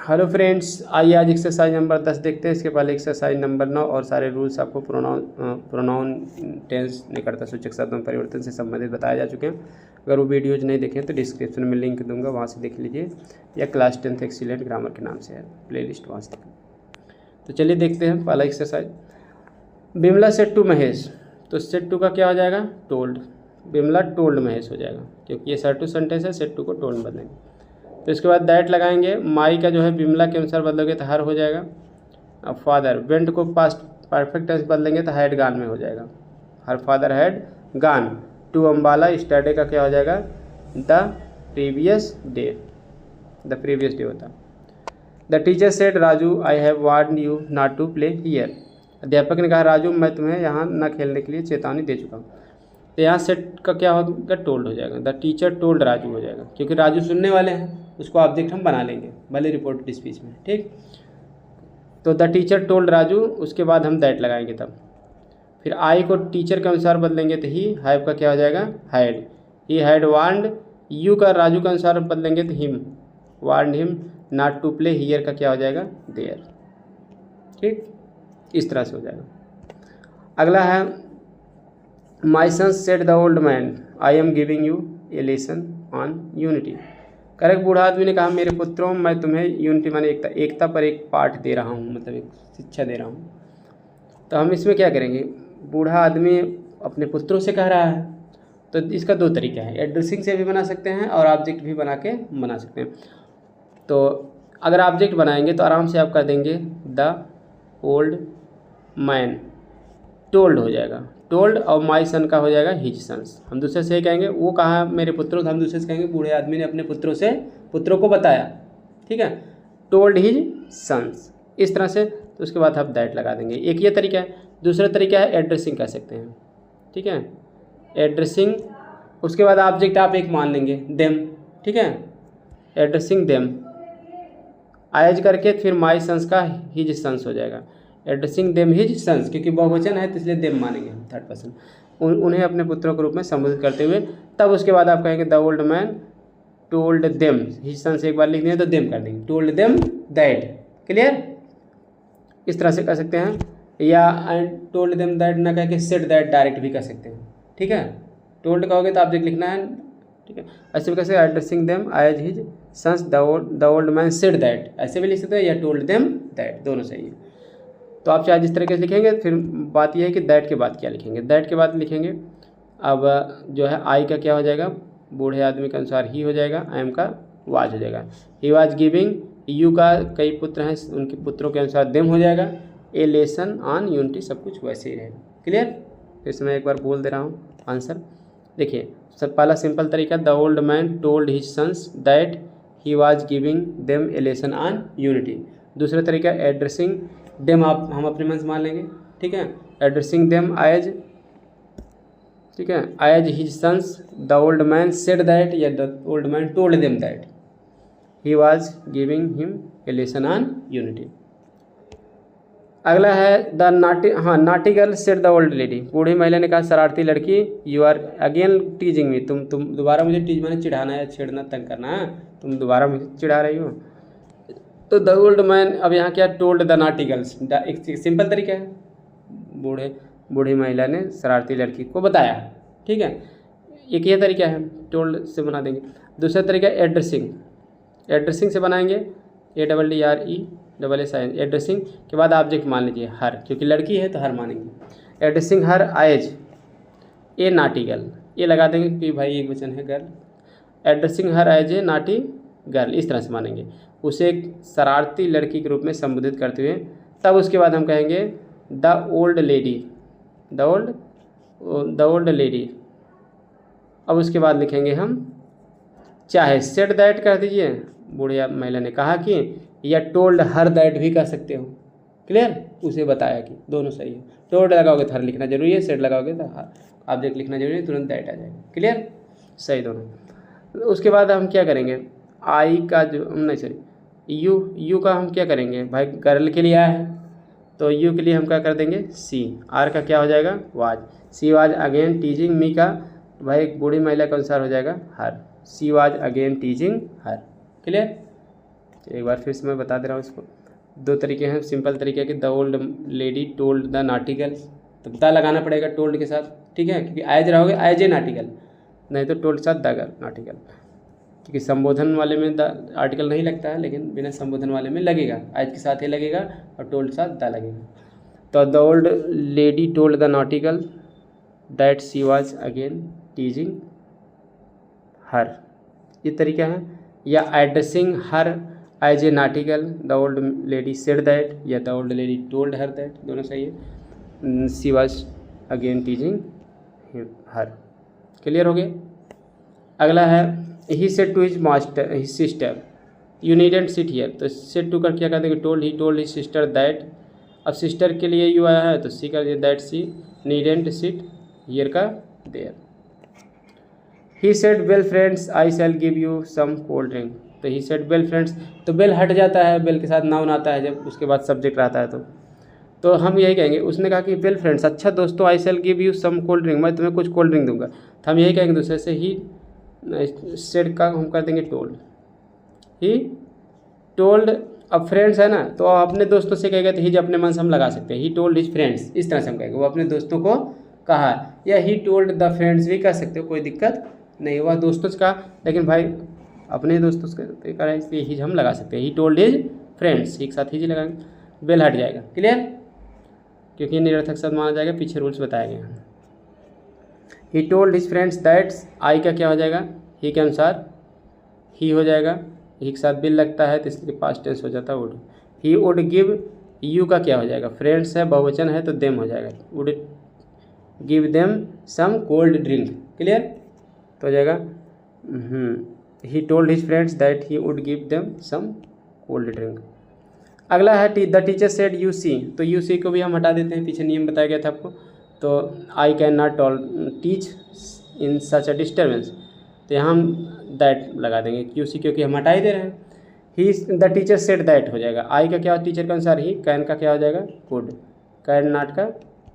Hello friends, आइए आज exercise number 10 देखते हैं। इसके पहले एक्सरसाइज नंबर 9 और सारे रूल्स आपको प्रोनाउन टेंस निकटता सूचक शब्दों में परिवर्तन से संबंधित बताए जा चुके हैं। अगर वो वीडियोज नहीं देखें तो डिस्क्रिप्शन में लिंक दूंगा, वहाँ से देख लीजिए, या क्लास 10th एक्सीलेंट ग्रामर के नाम से है प्लेलिस्ट, वहाँ से देखें। तो चलिए देखते हैं पहला exercise. Bimla said to Mahesh, तो सेड टू का क्या हो जाएगा? टोल्ड। बिमला टोल्ड महेश हो जाएगा, क्योंकि ये सेड टू सेंटेंस है, सेड टू को टोल्ड बदलेंगे। तो इसके बाद दैट लगाएंगे। माई का जो है बिमला के अनुसार बदलोगे तो हर हो जाएगा। अब फादर, वेंट को पास्ट परफेक्ट टेंस बदलेंगे तो हैड गान में हो जाएगा। Her father had gone to Ambala. Yesterday क्या हो जाएगा? The previous day. The previous day होता। The teacher said Raju I have warn you not to play here. अध्यापक ने कहा राजू मैं तुम्हें यहाँ न खेलने के लिए चेतावनी दे चुका हूँ। तो यहाँ सेट का क्या होगा? टोल्ड हो जाएगा। द टीचर टोल्ड राजू हो जाएगा, क्योंकि राजू सुनने वाले हैं, उसको ऑब्जेक्ट हम बना लेंगे भले रिपोर्टेड स्पीच में, ठीक। तो द टीचर टोल्ड राजू, उसके बाद हम दैट लगाएंगे तब। फिर आई को टीचर के अनुसार बदलेंगे तो ही। हैव का क्या हो जाएगा? Had. He had warned. You का राजू के अनुसार बदलेंगे तो him, warned him not to play here का क्या हो जाएगा? देयर, ठीक। इस तरह से हो जाएगा। अगला है my son said the old man I am giving you a lesson on unity. Correct, बूढ़ा आदमी ने कहा मेरे पुत्रों मैं तुम्हें यूनिटी माने एकता पर एक पाठ दे रहा हूँ, मतलब एक शिक्षा दे रहा हूँ। तो हम इसमें क्या करेंगे? बूढ़ा आदमी अपने पुत्रों से कह रहा है, तो इसका दो तरीका है, एड्रेसिंग से भी बना सकते हैं और ऑब्जेक्ट भी बना सकते हैं। तो अगर ऑब्जेक्ट बनाएंगे तो आराम से आप कर देंगे द ओल्ड मैन टोल्ड हो जाएगा, टोल्ड, और माई सन का हो जाएगा हिज सन्स। हम दूसरे से कहेंगे, वो कहा मेरे पुत्रों, तो हम दूसरे से कहेंगे बूढ़े आदमी ने अपने पुत्रों को बताया, ठीक है, टोल्ड हिज सन्स, इस तरह से। तो उसके बाद हम दैट लगा देंगे। एक ये तरीका है। दूसरा तरीका है एड्रेसिंग कह सकते हैं, ठीक है, एड्रेसिंग। उसके बाद ऑब्जेक्ट आप एक मान लेंगे देम, ठीक है, एड्रेसिंग देम आयज करके, फिर माई सन्स का हिज सन्स हो जाएगा। एड्रेसिंग देम हिज सन्स, क्योंकि बहुवचन है तो इसलिए देम मानेंगे हम, थर्ड पर्सन, उन्हें अपने पुत्रों के रूप में संबोधित करते हुए। तब उसके बाद आप कहेंगे the old man told them his sons, एक बार लिख दिए तो देम कर देंगे, टोल्ड देम दैट। क्लियर? इस तरह से कर सकते हैं, या टोल्ड देम दैट ना कह के सेड दैट डायरेक्ट भी कर सकते हैं, ठीक है। टोल्ड कहोगे तो ऑब्जेक्ट लिखना है, ठीक है। ऐसे भी कैसे? Addressing them as his sons the old man said that, ऐसे भी लिख सकते हैं, या टोल्ड देम दैट, दोनों सही है। तो आप चाहे जिस तरीके से लिखेंगे। फिर बात यह है कि दैट के बाद क्या लिखेंगे? दैट के बाद लिखेंगे अब जो है आई का क्या हो जाएगा? बूढ़े आदमी के अनुसार ही हो जाएगा, एम का वाज हो जाएगा। ही वाज गिविंग, यू का कई पुत्र हैं, उनके पुत्रों के अनुसार देम हो जाएगा। ए लेसन ऑन यूनिटी, सब कुछ वैसे ही रहेगा। क्लियर? तो इसमें एक बार बोल दे रहा हूँ आंसर। देखिए, सब पहला सिंपल तरीका, the old man told his sons that he was giving them a lesson on unity. दूसरा तरीका एड्रेसिंग देम, आप हम अपने मन से मान लेंगे, ठीक है, एड्रेसिंग देम एज, ठीक है, as his sons the old man said that, या the old man told them that he was giving him a lesson on unity. अगला है the naughty girl said the old lady. बूढ़ी महिला ने कहा शरारती लड़की, you are again teasing me, तुम दोबारा मुझे टीज माने चिढ़ाना है, छेड़ना, तंग करना है, तुम दोबारा मुझे चिढ़ा रही हो। तो द ओल्ड मैन, अब यहाँ क्या? टोल्ड द नाटी गर्ल्स, एक सिंपल तरीका है, बूढ़ी महिला ने शरारती लड़की को बताया, ठीक है। एक ये तरीका है, टोल्ड से बना देंगे। दूसरा तरीका एड्रेसिंग से बनाएंगे, ADDRESS, एड्रेसिंग के बाद ऑब्जेक्ट मान लीजिए हर, क्योंकि लड़की है तो हर मानेंगे। Addressing her as a naughty girl, ये लगा देंगे क्योंकि भाई एक वचन है girl. Addressing her as a naughty girl, इस तरह से मानेंगे, उसे एक शरारती लड़की के रूप में संबोधित करते हुए। तब उसके बाद हम कहेंगे द ओल्ड लेडी। अब उसके बाद लिखेंगे हम, चाहे सेड दैट कर दीजिए, बूढ़ी महिला ने कहा कि, या टोल्ड हर दैट भी कर सकते हो। क्लियर? उसे बताया कि, दोनों सही है। टोल्ड लगाओगे तो हर लिखना जरूरी है, सेड लगाओगे तो ऑब्जेक्ट लिखना जरूरी है, तुरंत दैट आ जाएगा। क्लियर? सही दोनों। उसके बाद हम क्या करेंगे? आई का जो नहीं, सॉरी, यू का हम क्या करेंगे? भाई गर्ल के लिए आया है तो यू के लिए हम क्या कर देंगे? सी। आर का क्या हो जाएगा? Was. She was again teasing me का भाई एक बूढ़ी महिला के अनुसार हो जाएगा her. She was again teasing her. Clear? एक बार फिर से मैं बता दे रहा हूँ इसको। दो तरीके हैं, सिंपल तरीके कि the old lady told the naughty girl, तो द लगाना पड़ेगा टोल्ड के साथ, ठीक है, क्योंकि एज रहोगे एज ए नार्टिकल, नहीं तो टोल्ड के साथ द नार्टिकल, क्योंकि संबोधन वाले में द आर्टिकल नहीं लगता है, लेकिन बिना संबोधन वाले में लगेगा, एज के साथ ही लगेगा और टोल्ड के साथ द लगेगा। तो the old lady told the naughty girl that she was again teasing her, ये तरीका है। या addressing her as a naughty girl, the old lady said that, या the old lady told her that, दोनों सही है। She was again teasing her, clear हो गया। अगला है he said to his master his sister you needn't sit here, तो said to कर क्या कर देंगे told, he told his sister that, अब सिस्टर के लिए यू आया है तो सी कर दिया that she needn't sit here का there. He said well friends I shall give you some cold drink, तो ही सेड वेल फ्रेंड्स, तो बेल हट जाता है, बेल के साथ नाउन आता है जब उसके बाद सब्जेक्ट रहता है तो हम यही कहेंगे, उसने कहा कि वेल फ्रेंड्स अच्छा दोस्तों I shall give you some cold drink, मैं तुम्हें कुछ कोल्ड ड्रिंक दूंगा, तो हम यही कहेंगे दूसरे से ही सेड का हम कर देंगे टोल्ड, ही टोल्ड, अब फ्रेंड्स है ना तो अपने दोस्तों से कहेगा तो हिज अपने मन से हम लगा सकते हैं, ही टोल्ड हिज फ्रेंड्स, इस तरह से हम कहेंगे वो अपने दोस्तों को कहा, या ही टोल्ड द फ्रेंड्स भी कह सकते हो, कोई दिक्कत नहीं, वह दोस्तों से कहा, लेकिन भाई अपने दोस्तों से कह रहा है इसलिए हिज हम लगा सकते हैं, ही टोल्ड हिज फ्रेंड्स, एक साथ हिज लगाएंगे, बेल हट जाएगा, क्लियर, क्योंकि निरर्थक शब्द माना जाएगा, पीछे रूल्स बताए गए हैं। He told his friends that's, I का क्या हो जाएगा, ही के अनुसार ही हो जाएगा, ही के साथ बिल लगता है तो इसलिए पास्ट टेंस हो जाता है would. He would give, you का क्या हो जाएगा, फ्रेंड्स है बहुवचन है तो देम हो जाएगा, would give them some cold drink, clear, तो हो जाएगा he told his friends that he would give them some cold drink. अगला है the teacher said you see, तो यू सी को भी हम हटा देते हैं, पीछे नियम बताया गया था आपको, तो I can not teach in such a disturbance, तो यहाँ हम दैट लगा देंगे यू सी, क्योंकि हम हटा ही दे रहे हैं। ही द टीचर सेड दैट हो जाएगा, आई का क्या टीचर के अनुसार ही, कैन का क्या हो जाएगा कुड, कैन नॉट का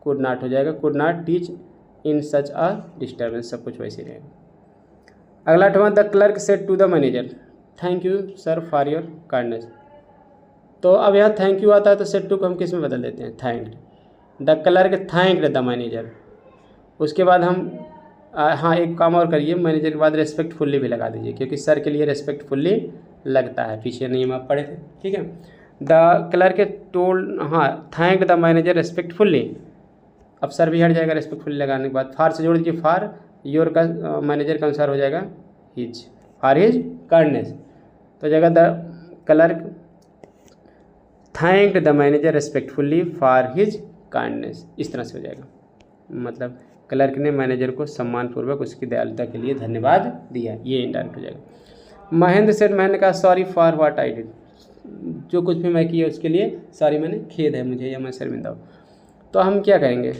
कुड नॉट हो जाएगा, could not teach in such a disturbance, सब कुछ वैसे रहेगा। अगला 8वां the clerk said to the manager thank you sir for your kindness, तो अब यहाँ थैंक यू आता है तो सेड टू को हम किस में बदल देते हैं thanked, the clerk thanked the manager, उसके बाद हम हाँ एक काम और करिए, मैनेजर के बाद रेस्पेक्टफुल्ली भी लगा दीजिए, क्योंकि सर के लिए रेस्पेक्टफुल्ली लगता है, पीछे नियम आप पढ़े थे, ठीक है। द क्लर्क टोल्ड, हाँ थैंक्ड द मैनेजर रेस्पेक्टफुल्ली, अब सर भी हट जाएगा रेस्पेक्टफुल्ली लगाने के बाद, फार से जोड़ दीजिए, फार योर का मैनेजर के अनुसार हो जाएगा हिज, फॉर हिज काइंडनेस, तो हो जाएगा the clerk thanked the manager respectfully for his kindness, इस तरह से हो जाएगा, मतलब क्लर्क ने मैनेजर को सम्मानपूर्वक उसकी दयालुता के लिए धन्यवाद दिया, ये इंडायरेक्ट हो जाएगा। महेंद्र सेठ, मैंने कहा sorry for what I did, जो कुछ भी मैं किया उसके लिए सॉरी, मैंने खेद है मुझे या मैं शर्मिंदा हूँ, तो हम क्या करेंगे,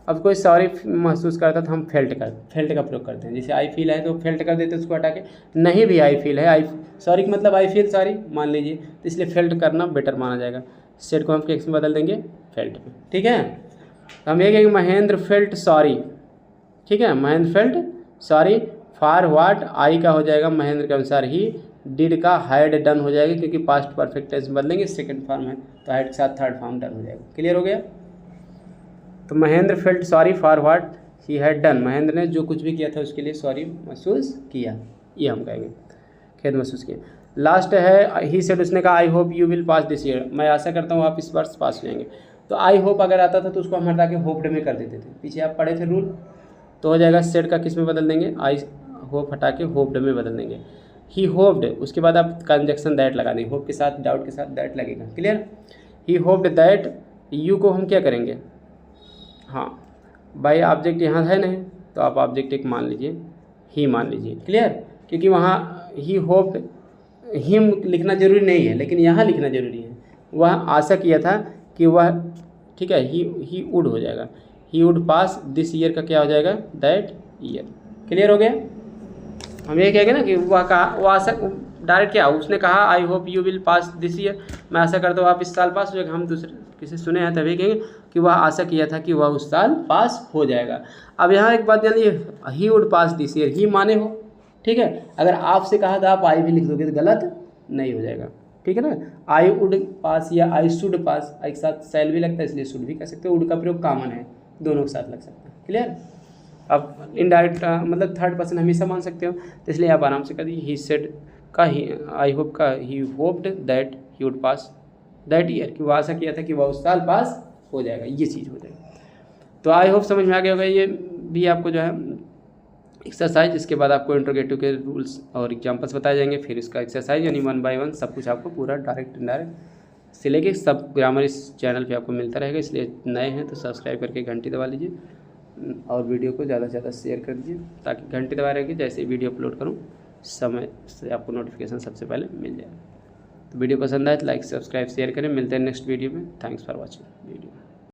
अब कोई सॉरी महसूस करता तो हम फेल्ट का प्रयोग करते हैं, जैसे आई फील है तो फेल्ट कर देते उसको हटा के, नहीं भी आई फील है, आई सॉरी का मतलब आई फील सॉरी मान लीजिए, तो इसलिए फेल्ट करना बेटर माना जाएगा, सेट को हम किस में बदल देंगे फेल्ट में, ठीक है। हम ये कहेंगे महेंद्र फेल्ट सॉरी, ठीक है, Mahendra felt sorry for what, I का हो जाएगा महेंद्र के अनुसार ही, डिड का हैड डन हो जाएगा, क्योंकि पास्ट परफेक्ट टेंस बदलेंगे सेकंड फॉर्म है तो हैड के साथ थर्ड फॉर्म डन हो जाएगा, क्लियर हो गया। तो Mahendra felt sorry for what he had done, Mahendra ने जो कुछ भी किया था उसके लिए सॉरी महसूस किया, ये हम कहेंगे खेद महसूस किया। लास्ट है ही सेड, उसने कहा I hope you will pass this year, मैं आशा करता हूँ आप इस वर्ष पास हो जाएंगे, तो आई होप अगर आता था तो उसको हम हटा के होप्ड में कर देते थे, पीछे आप पढ़े थे रूल, तो हो जाएगा सेड का किस में बदल देंगे, आई होप हटा के होप्ड में बदल देंगे, ही होप्ड, उसके बाद आप कंजक्शन दैट लगा देंगे, होप के साथ डाउट के साथ दैट लगेगा, clear. He hoped that, you को हम क्या करेंगे, हाँ भाई ऑब्जेक्ट यहाँ है नहीं तो आप ऑब्जेक्ट एक मान लीजिए, ही मान लीजिए, क्लियर, क्योंकि वहाँ ही होप्ड हिम लिखना जरूरी नहीं है, लेकिन यहाँ लिखना जरूरी है, वह आशा किया था कि वह, ठीक है, ही वुड हो जाएगा, ही वुड पास दिस ईयर का क्या हो जाएगा दैट ईयर, क्लियर हो गया। हम ये कहेंगे ना कि वह कहा, वो आशा डायरेक्ट क्या, उसने कहा I hope you will pass this year, मैं आशा करता हूँ आप इस साल पास हो जाएगा, हम दूसरे किसी सुने हैं तभी कहेंगे कि वह आशा किया था कि वह उस साल पास हो जाएगा। अब यहाँ एक बात जानिए, he would pass this year, he माने हो, ठीक है, अगर आपसे कहा तो आप आई भी लिख दोगे तो गलत नहीं हो जाएगा, ठीक है ना। आई वुड पास या आई शुड पास, एक साथ शैल भी लगता है इसलिए शुड भी कह सकते हो। वुड का प्रयोग कॉमन है, दोनों के साथ लग सकता है। क्लियर। अब इनडायरेक्ट मतलब थर्ड पर्सन हमेशा मान सकते हो, तो इसलिए आप आराम से कर दीजिए ही सेड का ही, आई होप का he hoped that he would pass that year, कि वो आशा किया था कि वह उस साल पास हो जाएगा, ये चीज़ हो जाएगी। तो आई होप समझ में आ गया होगा ये भी आपको जो है एक्सरसाइज। इसके बाद आपको इंट्रोगेटिव के रूल्स और एग्जांपल्स बताए जाएंगे, फिर इसका एक्सरसाइज यानी 1 बाय 1 सब कुछ आपको पूरा डायरेक्ट इनडायरेक्ट से लेके सब ग्रामर इस चैनल पे आपको मिलता रहेगा। इसलिए नए हैं तो सब्सक्राइब करके घंटी दबा लीजिए और वीडियो को ज़्यादा से ज़्यादा शेयर कर दीजिए, ताकि घंटी दबा रहेगी जैसे वीडियो अपलोड करूँ समय से आपको नोटिफिकेशन सबसे पहले मिल जाए। तो वीडियो पसंद आए तो लाइक सब्सक्राइब शेयर करें। मिलते हैं नेक्स्ट वीडियो में। Thanks for watching video.